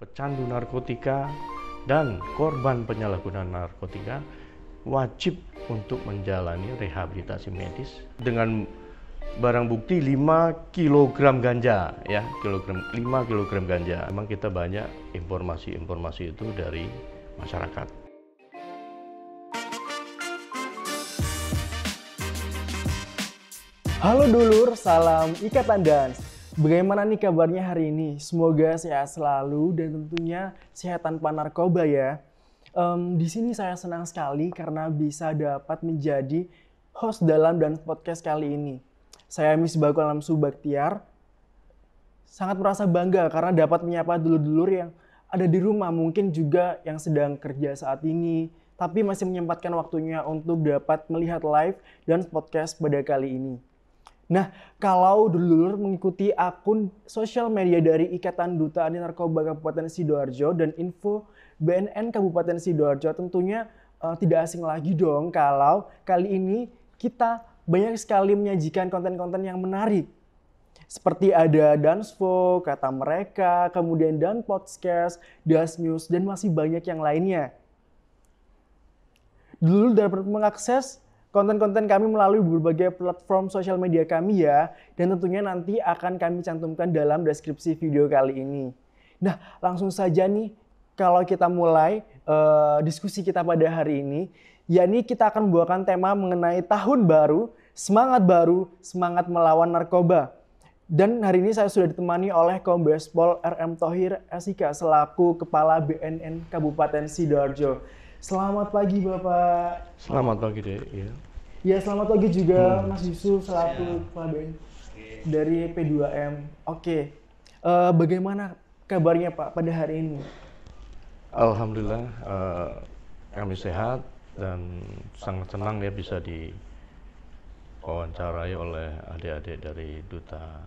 pecandu narkotika dan korban penyalahgunaan narkotika wajib untuk menjalani rehabilitasi medis dengan barang bukti 5 kg ganja ya, 5 kg ganja. Memang kita banyak informasi itu dari masyarakat. Halo dulur, salam Ikatan Dans. Bagaimana nih kabarnya hari ini? Semoga sehat selalu dan tentunya sehat tanpa narkoba ya. Di sini saya senang sekali karena bisa dapat menjadi host dalam dan podcast kali ini. Saya Misbahul Alam Subaktiar. Sangat merasa bangga karena dapat menyapa dulur-dulur yang ada di rumah, mungkin juga yang sedang kerja saat ini, tapi masih menyempatkan waktunya untuk dapat melihat live dan podcast pada kali ini. Nah, kalau dulur mengikuti akun sosial media dari Ikatan Duta Anti Narkoba Kabupaten Sidoarjo dan info BNN Kabupaten Sidoarjo, tentunya tidak asing lagi dong kalau kali ini kita banyak sekali menyajikan konten-konten yang menarik. Seperti ada Dansvo, Kata Mereka, kemudian Dan Podcast, Das News, dan masih banyak yang lainnya. Dulur dapat mengakses konten-konten kami melalui berbagai platform sosial media kami ya, dan tentunya nanti akan kami cantumkan dalam deskripsi video kali ini. Nah, langsung saja nih, kalau kita mulai diskusi kita pada hari ini, yakni kita akan membawakan tema mengenai tahun baru, semangat melawan narkoba. Dan hari ini saya sudah ditemani oleh Kombes Pol RM Thohir SIK selaku Kepala BNN Kabupaten Sidoarjo. Selamat pagi Bapak. Selamat pagi Dek. Ya. Ya, selamat pagi juga Mas Yusuf selaku Kepala BNN dari P2M. Oke, bagaimana kabarnya Pak pada hari ini? Alhamdulillah kami sehat dan sangat senang ya bisa diwawancarai oleh adik-adik dari Duta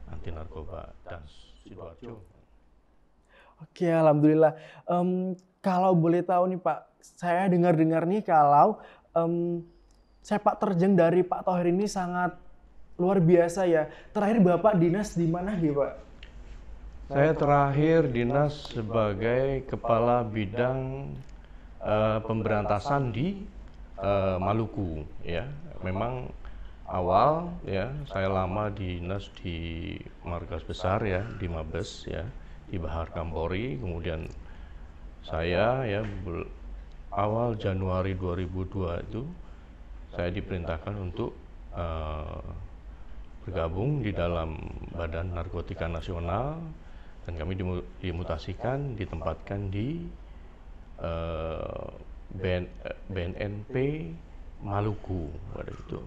Anti Narkoba dan Sidoarjo. Oke, alhamdulillah. Kalau boleh tahu nih Pak, saya dengar-dengar nih kalau sepak terjang dari Pak Thohir ini sangat luar biasa ya. Terakhir Bapak dinas di mana nih Pak? Saya terakhir dinas sebagai Kepala Bidang Pemberantasan di Maluku ya. Memang awal ya saya lama dinas di markas besar ya, di Mabes ya, di Bahar Kampori, kemudian saya ya awal Januari 2002 itu saya diperintahkan untuk bergabung di dalam Badan Narkotika Nasional dan kami dimutasikan, ditempatkan di BNNP Maluku pada itu.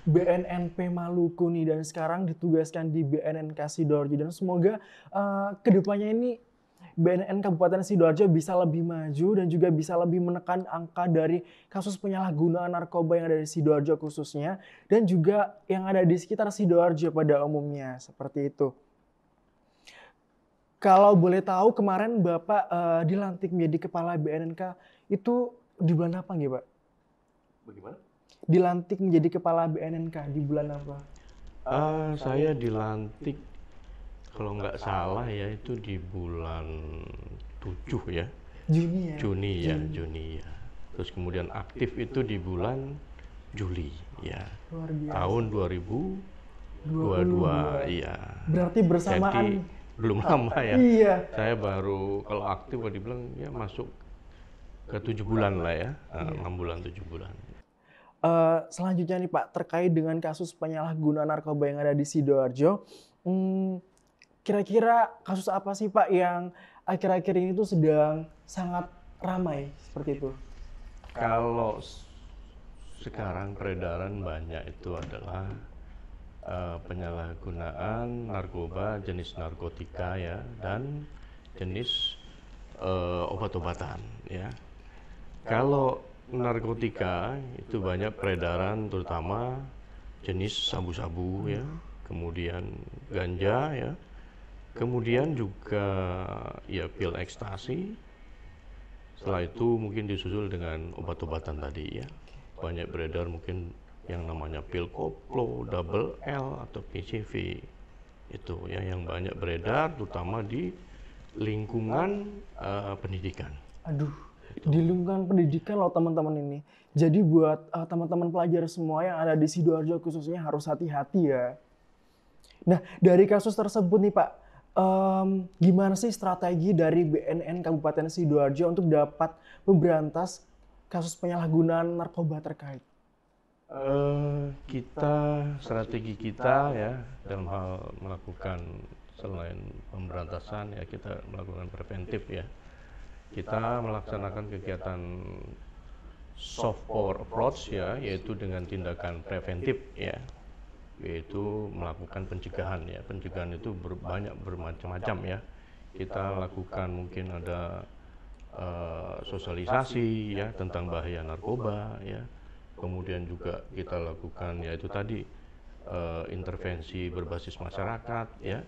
BNNP Maluku nih, dan sekarang ditugaskan di BNN Sidoarjo, dan semoga kedepannya ini BNN Kabupaten Sidoarjo bisa lebih maju dan juga bisa lebih menekan angka dari kasus penyalahgunaan narkoba yang ada di Sidoarjo khususnya dan juga yang ada di sekitar Sidoarjo pada umumnya, seperti itu. Kalau boleh tahu kemarin Bapak dilantik menjadi Kepala BNNK itu di bulan apa nih Pak? Bagaimana? Dilantik menjadi Kepala BNNK di bulan apa? Saya dilantik kalau nggak salah ya itu di bulan 7 ya. Juni ya. Terus kemudian aktif itu di bulan Juli ya. Luar biasa. Tahun 2022 iya. Berarti bersamaan. Jadi belum lama ya. Iya. Saya baru kalau aktif kalau dibilang ya masuk ke 7 bulan lah ya. 6 bulan 7 bulan. Selanjutnya nih Pak, terkait dengan kasus penyalahgunaan narkoba yang ada di Sidoarjo, kira-kira kasus apa sih Pak yang akhir-akhir ini tuh sedang sangat ramai seperti itu? Kalau sekarang peredaran banyak itu adalah penyalahgunaan narkoba jenis narkotika ya dan jenis obat-obatan ya. Kalau narkotika itu banyak peredaran terutama jenis sabu-sabu ya, kemudian ganja ya, kemudian juga ya pil ekstasi. Setelah itu mungkin disusul dengan obat-obatan tadi ya. Banyak beredar mungkin yang namanya pil koplo, double L atau PCV. Itu ya yang banyak beredar terutama di lingkungan pendidikan. Aduh, di lingkungan pendidikan loh teman-teman ini. Jadi buat teman-teman pelajar semua yang ada di Sidoarjo khususnya harus hati-hati ya. Nah, dari kasus tersebut nih Pak, gimana sih strategi dari BNN Kabupaten Sidoarjo untuk dapat memberantas kasus penyalahgunaan narkoba terkait? Strategi kita ya dalam hal melakukan selain pemberantasan ya kita melakukan preventif ya. Kita melaksanakan kegiatan soft power approach ya, yaitu dengan tindakan preventif ya, yaitu melakukan pencegahan ya. Pencegahan itu bermacam-macam ya. Kita lakukan mungkin ada sosialisasi ya tentang bahaya narkoba ya. Kemudian juga kita lakukan yaitu tadi intervensi berbasis masyarakat ya.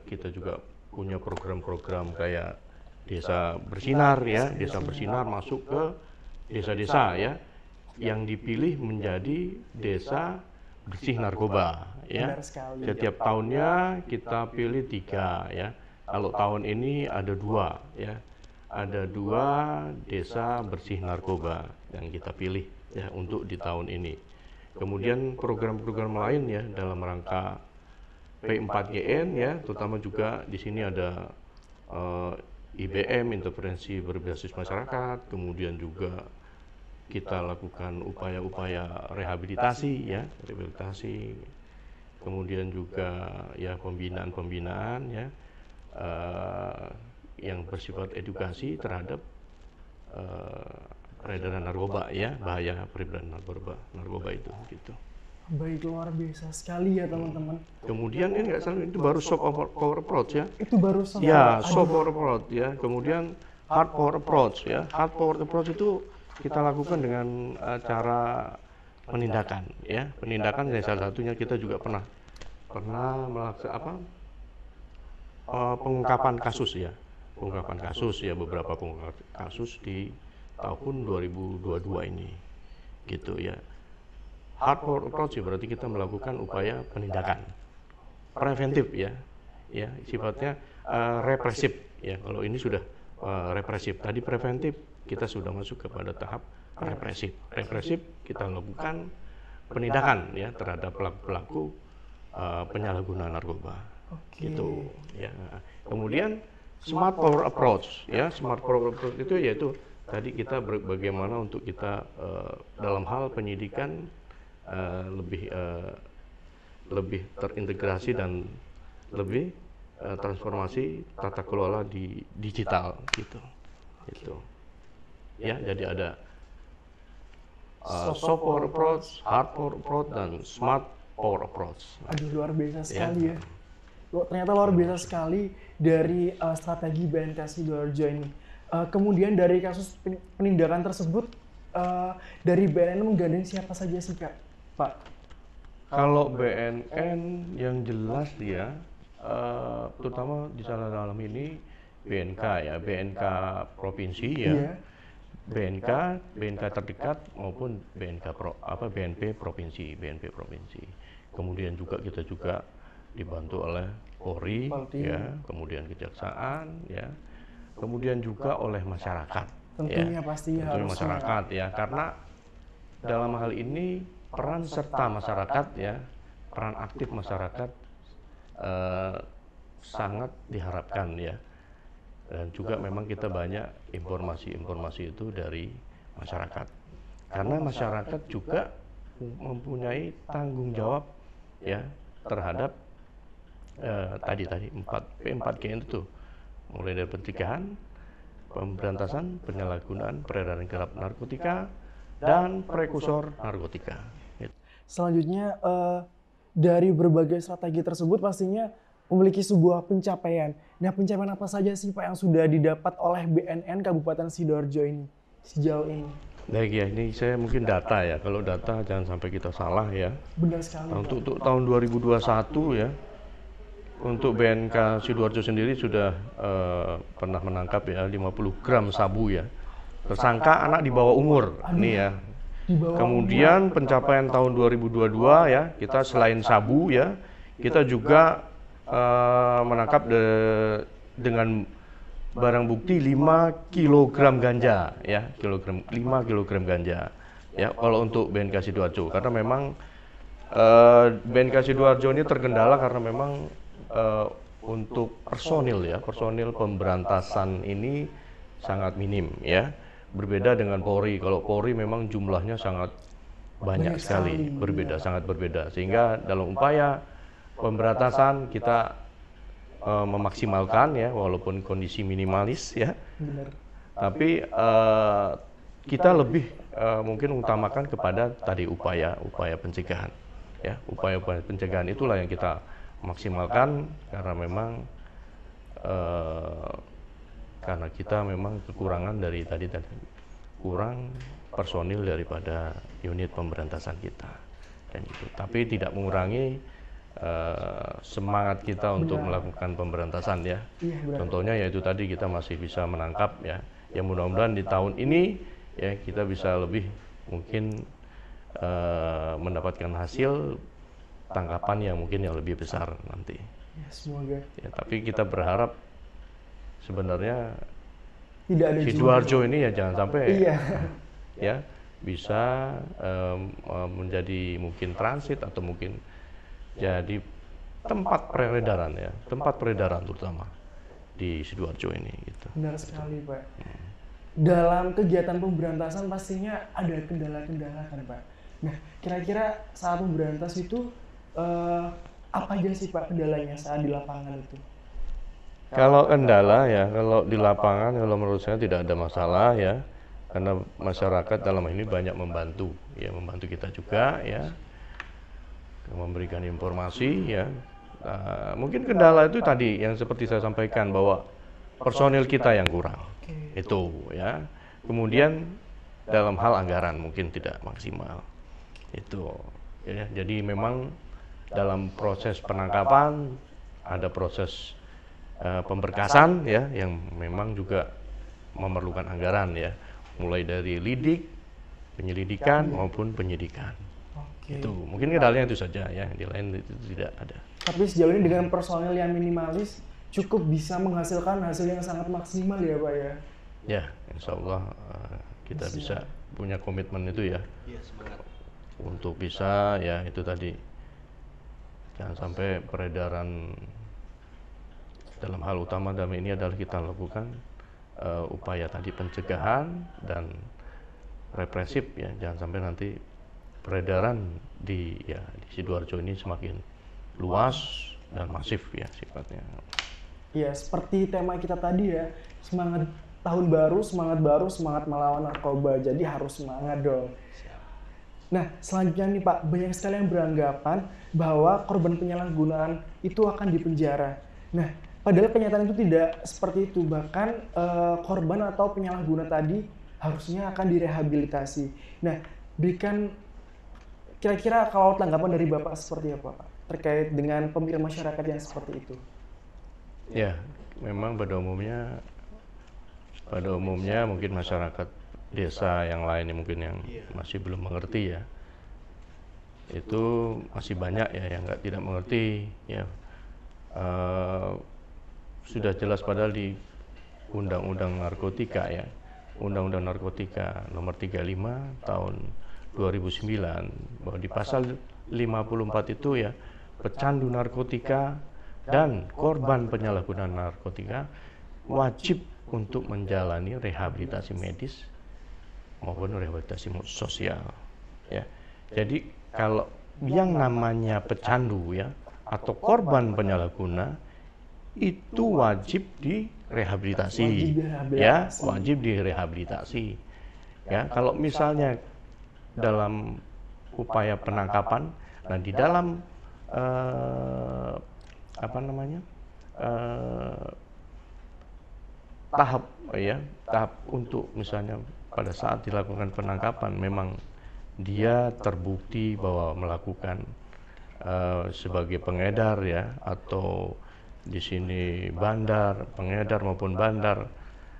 Kita juga punya program-program kayak Desa Bersinar ya, Desa Bersinar masuk ke desa-desa ya yang dipilih menjadi desa bersih narkoba ya. Setiap tahunnya kita pilih 3 ya. Kalau tahun ini ada 2 ya. Ada 2 desa bersih narkoba yang kita pilih ya untuk di tahun ini. Kemudian program-program lain ya dalam rangka P4GN ya, terutama juga di sini ada IBM, intervensi berbasis masyarakat, kemudian juga kita lakukan upaya-upaya rehabilitasi ya, kemudian juga ya pembinaan ya yang bersifat edukasi terhadap peredaran narkoba ya, bahaya peredaran narkoba itu gitu. Baik, luar biasa sekali ya teman-teman. Kemudian ini nggak salah itu baru soft power approach ya. Itu baru soft ya, soft power approach ya. Kemudian hard power approach ya. Hard power approach itu kita lakukan dengan cara penindakan ya. Penindakan dari salah satunya kita juga pernah melaksanakan pengungkapan kasus ya. Pengungkapan kasus ya, beberapa pengungkapan kasus di tahun 2022 ini. Gitu ya. Hard power approach berarti kita melakukan upaya penindakan preventif ya, sifatnya represif ya. Kalau ini sudah represif, tadi preventif, kita sudah masuk kepada tahap represif. Represif kita lakukan penindakan ya terhadap pelaku-pelaku penyalahgunaan narkoba. Gitu ya. Kemudian smart power approach ya, smart power approach itu yaitu tadi kita bagaimana untuk kita dalam hal penyidikan lebih terintegrasi dan lebih transformasi tata kelola di digital gitu. Ya, jadi ada soft power approach, hard power approach, dan smart power approach. Aduh, luar biasa sekali ya. Ternyata luar biasa sekali dari strategi BNK Sidoarjo ini. Kemudian dari kasus penindakan tersebut, dari BNN menggandeng siapa saja sih Pak? Kalau BNN yang jelas dia, terutama di dalam ini BNK ya, BNK provinsi ya, BNK terdekat maupun BNP provinsi. Kemudian juga kita juga dibantu oleh Polri ya, kemudian kejaksaan ya, kemudian juga oleh masyarakat. Tentunya ya. pastinya Tentunya masyarakat ya, karena dalam hal ini peran serta masyarakat ya, peran aktif masyarakat sangat diharapkan ya. Dan juga memang kita banyak informasi itu dari masyarakat. Karena masyarakat juga mempunyai tanggung jawab ya terhadap tadi P4GN itu, mulai dari pencegahan, pemberantasan penyalahgunaan peredaran gelap narkotika dan prekursor narkotika. Selanjutnya dari berbagai strategi tersebut pastinya memiliki sebuah pencapaian. Nah, pencapaian apa saja sih Pak yang sudah didapat oleh BNN Kabupaten Sidoarjo ini sejauh ini? Baik ya, ini saya mungkin data ya. Kalau data jangan sampai kita salah ya. Benar sekali. Untuk tahun 2021 ya, untuk BNK Sidoarjo sendiri sudah pernah menangkap ya 50 gram sabu ya. Tersangka anak di bawah umur. Ini ya. Kemudian pencapaian tahun 2022 ya, kita selain sabu ya, kita juga menangkap dengan barang bukti 5 kilogram ganja ya, 5 kilogram ganja ya kalau untuk BNK Sidoarjo, karena memang BNK Sidoarjo ini terkendala karena memang untuk personil pemberantasan ini sangat minim ya, berbeda dengan Polri. Kalau Polri memang jumlahnya sangat banyak sekali, sangat berbeda, sehingga dalam upaya pemberantasan kita memaksimalkan ya, walaupun kondisi minimalis ya. Benar. Tapi kita lebih mungkin utamakan kepada tadi upaya pencegahan ya, upaya pencegahan itulah yang kita maksimalkan, karena memang karena kita memang kekurangan dari tadi kurang personil daripada unit pemberantasan kita dan itu, tapi tidak mengurangi semangat kita untuk melakukan pemberantasan ya. Contohnya yaitu tadi kita masih bisa menangkap ya. Yang mudah-mudahan di tahun ini ya kita bisa lebih mungkin mendapatkan hasil tangkapan yang mungkin yang lebih besar nanti. Ya, semoga. Ya, tapi kita berharap sebenarnya tidak ada Sidoarjo ini ya jangan sampai ya bisa menjadi mungkin transit atau mungkin jadi tempat peredaran ya, tempat peredaran terutama di Sidoarjo ini gitu. Benar sekali Pak. Dalam kegiatan pemberantasan pastinya ada kendala-kendala kan Pak. Nah kira-kira saat memberantas itu apa aja sih Pak kendalanya saat di lapangan itu? Kalau kendala ya, kalau di lapangan kalau menurut saya tidak ada masalah ya, karena masyarakat dalam ini banyak membantu ya, membantu kita juga ya, memberikan informasi ya. Mungkin kendala itu tadi yang seperti saya sampaikan bahwa personil kita yang kurang itu ya, kemudian dalam hal anggaran mungkin tidak maksimal itu ya. Jadi memang dalam proses penangkapan ada proses pemberkasan ya, yang memang juga memerlukan anggaran ya, mulai dari lidik, penyelidikan maupun penyidikan. Itu mungkin kendalanya itu saja ya, di lain itu tidak ada. Tapi sejauh ini dengan personil yang minimalis cukup bisa menghasilkan hasil yang sangat maksimal ya Pak ya. Ya, insya Allah kita bisa punya komitmen itu ya, untuk bisa ya itu tadi, jangan sampai peredaran. Dalam hal utama dalam ini adalah kita lakukan upaya tadi pencegahan dan represif ya, jangan sampai nanti peredaran di Sidoarjo ini semakin luas dan masif ya sifatnya. Ya seperti tema kita tadi ya, semangat tahun baru, semangat melawan narkoba, jadi harus semangat dong. Nah selanjutnya nih Pak, banyak sekali yang beranggapan bahwa korban penyalahgunaan itu akan dipenjara. Nah padahal kenyataan itu tidak seperti itu, bahkan korban atau penyalahguna tadi harusnya akan direhabilitasi. Nah berikan kira-kira kalau tanggapan dari Bapak seperti apa Pak terkait dengan pemikiran masyarakat yang seperti itu? Ya, memang pada umumnya mungkin masyarakat desa yang lain mungkin yang masih belum mengerti ya. Itu masih banyak ya yang tidak mengerti ya. Sudah jelas padahal di Undang-Undang Narkotika ya, Undang-Undang Narkotika nomor 35 tahun 2009, bahwa di pasal 54 itu ya, pecandu narkotika dan korban penyalahgunaan narkotika wajib untuk menjalani rehabilitasi medis maupun rehabilitasi sosial ya. Jadi kalau yang namanya pecandu ya atau korban penyalahguna itu wajib direhabilitasi ya, wajib direhabilitasi ya. Kalau misalnya dalam upaya penangkapan, nah di dalam tahap untuk misalnya pada saat dilakukan penangkapan memang dia terbukti bahwa melakukan sebagai pengedar ya, atau di sini pengedar maupun bandar,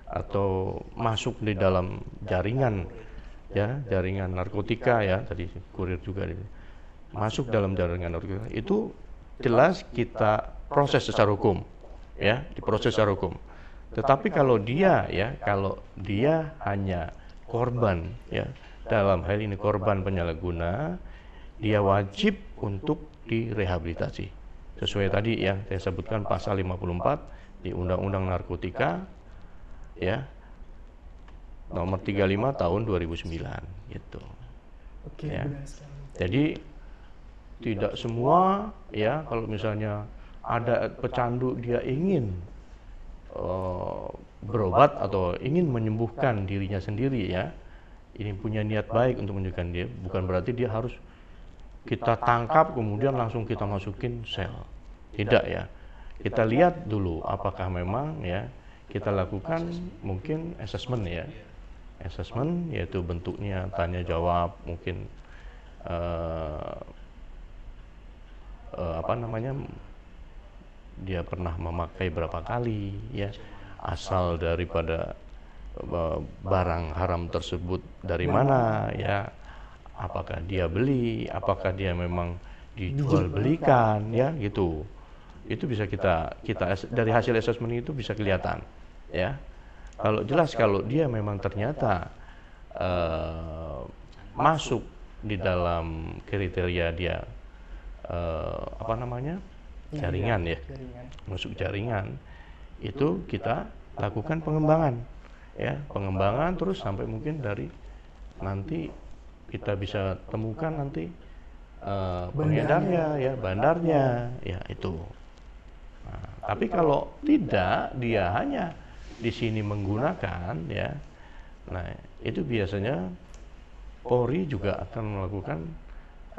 atau masuk di dalam jaringan ya, jaringan narkotika ya, tadi kurir juga masuk dalam jaringan narkotika, itu jelas kita proses secara hukum ya, diproses secara hukum. Tetapi kalau dia hanya korban, ya, dalam hal ini korban penyalahguna, dia wajib untuk direhabilitasi. Sesuai tadi yang saya sebutkan pasal 54 di Undang-Undang Narkotika, ya, nomor 35 tahun 2009 gitu. Oke, Ya. benar sekali. Jadi tidak semua, ya, kalau misalnya ada pecandu dia ingin berobat atau ingin menyembuhkan dirinya sendiri, ya, ini punya niat baik untuk menyembuhkan dia, bukan berarti dia harus kita tangkap kemudian langsung kita masukin sel. Tidak, ya. Kita lihat dulu apakah memang, ya, kita lakukan mungkin assessment, ya. Assessment yaitu bentuknya tanya jawab, mungkin dia pernah memakai berapa kali, ya, asal daripada barang haram tersebut dari mana, ya, apakah dia beli, apakah dia memang dijual belikan, ya, gitu. Itu bisa kita dari hasil assessment itu bisa kelihatan, ya. Kalau jelas kalau dia memang ternyata masuk di dalam kriteria dia jaringan, ya, masuk jaringan, itu kita lakukan pengembangan, ya, pengembangan terus sampai mungkin dari nanti kita bisa temukan nanti pengedarnya, ya, bandarnya, ya, itu. Nah, tapi kalau tidak, dia hanya di sini menggunakan, ya, nah itu biasanya Polri juga akan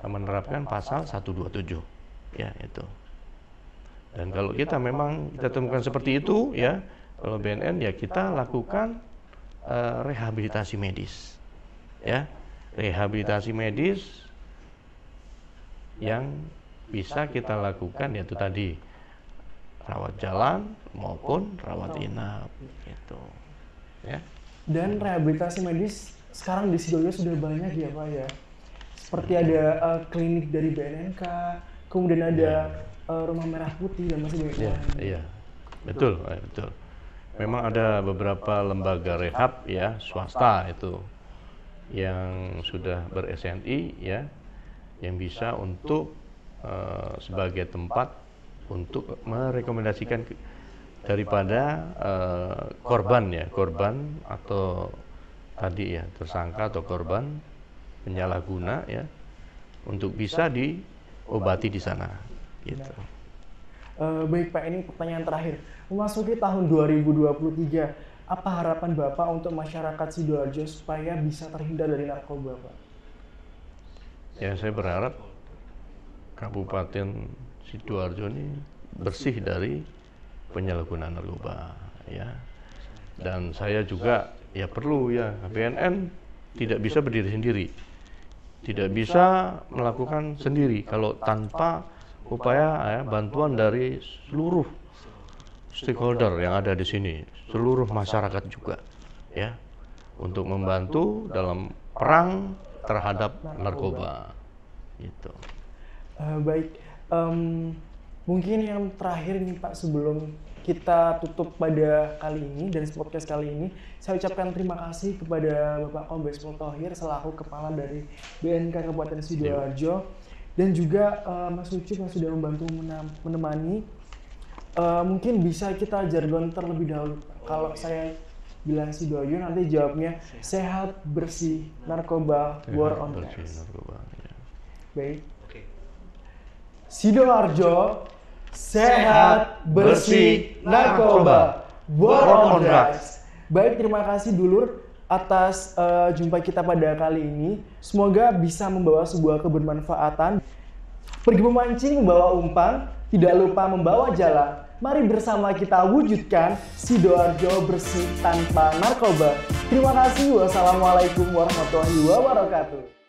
menerapkan pasal 127, ya, itu. Dan kalau kita memang kita temukan seperti itu, ya, kalau BNN, ya, kita lakukan rehabilitasi medis, ya, rehabilitasi medis yang bisa kita lakukan yaitu tadi rawat jalan maupun rawat inap, gitu, ya. Dan rehabilitasi medis sekarang di Sidoarjo sudah banyak, ya Pak, ya. Seperti ada klinik dari BNNK, kemudian ada Rumah Merah Putih dan masih banyak lain. Iya, betul. Memang ada beberapa lembaga rehab, ya, swasta itu yang sudah ber-SNI, ya, yang bisa untuk sebagai tempat untuk merekomendasikan daripada korban, ya, korban atau tadi, ya, tersangka atau korban penyalahguna, ya, untuk bisa diobati di sana, gitu. Baik Pak, ini pertanyaan terakhir. Memasuki tahun 2023, apa harapan Bapak untuk masyarakat Sidoarjo supaya bisa terhindar dari narkoba, Pak? Ya, saya berharap Kabupaten Sidoarjo ini bersih dari penyalahgunaan narkoba, ya. Dan saya juga, ya, perlu, ya, BNN tidak bisa berdiri sendiri, tidak bisa melakukan sendiri kalau tanpa upaya, ya, bantuan dari seluruh stakeholder yang ada di sini, seluruh masyarakat juga, ya, untuk membantu dalam perang terhadap narkoba, gitu. Baik, mungkin yang terakhir nih Pak, sebelum kita tutup pada kali ini dan podcast kali ini, saya ucapkan terima kasih kepada Bapak Kombes Pol Thohir selaku Kepala dari BNK Kabupaten Sidoarjo, dan juga Mas Ucup yang sudah membantu menemani. Mungkin bisa kita jargon terlebih dahulu. Kalau saya bilang Sidoarjo, nanti jawabnya sehat, bersih, narkoba, war on drugs. Baik. Sidoarjo, sehat, bersih, narkoba, war on drugs. Baik, terima kasih dulur atas jumpa kita pada kali ini. Semoga bisa membawa sebuah kebermanfaatan. Pergi memancing membawa umpan, tidak lupa membawa jala. Mari bersama kita wujudkan Sidoarjo bersih tanpa narkoba. Terima kasih. Wassalamualaikum warahmatullahi wabarakatuh.